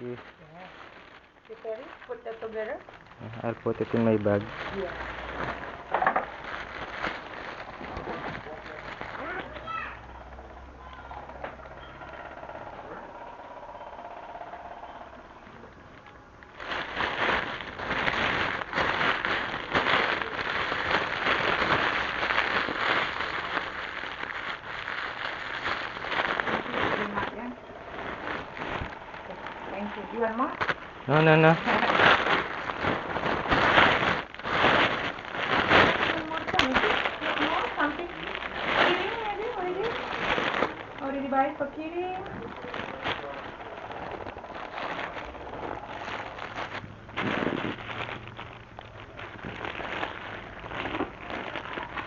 you. Prepare it, put that together. I'll put it in my bag. Yeah. Thank you. You want more? No, no, no. Something. Kidding already? Already buy for kidding?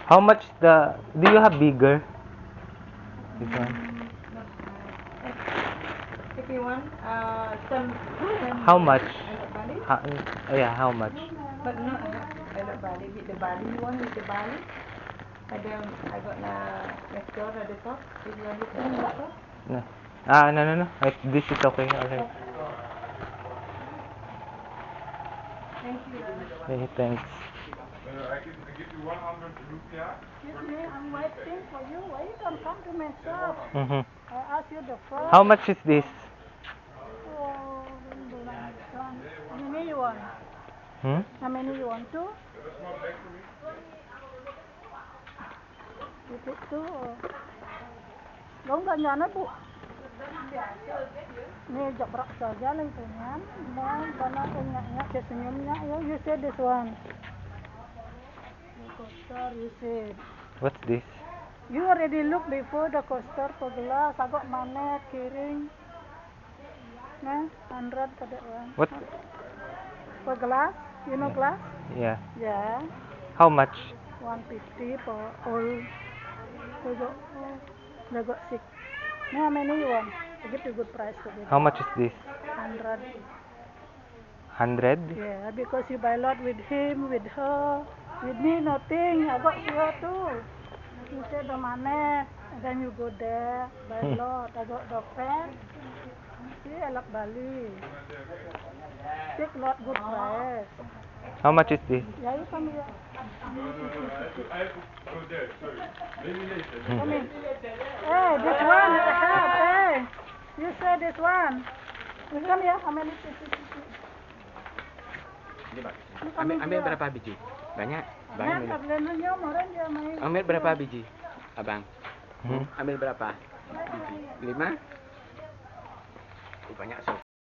How much the... Do you have bigger? This one. If you want, some How much? bali. Yeah, how much? But no, bali with the bali. You want with the bali? I got let's go at the top. If you want to put the top. No. No, no, no. This is okay. Alright. Thank you. Okay, thanks. I give you 100 rupiah. Excuse me, I'm waiting for you. Why you don't come to my shop? Mm-hmm. I asked you the first. How much is this? Oh, don't understand. How many you want? Hmm? How many you want? Two? You take two or? Gong ganyan na po. Nih jabrak saja lang tunyan. Dan bana enggaknya senyumnya. You say this one. The coaster you said. What's this? You already looked before the coaster for glass. I got magnet, keyring. Nah, 100 for that one. What? For glass? You know glass? Yeah. Yeah. How much? 150 for all. They got 6. Now how many you want? I give you good price for it. How much is this? 100. 100? Yeah, because you buy a lot with him, with her. With me, nothing. I got here too. You say the money, and then you go there, buy a lot. I got the pen. See, I like Bali. Take lot good price. How much is this? Yeah, you come here. I have to go there, sorry. Maybe later. Come in. Hey, this one I have. Hey, you say this one. You come here. How many pieces? Ambil berapa biji? Banyak? Banyak. Ambil berapa biji? Abang. Ambil berapa? Biji? 5? Banyak sob.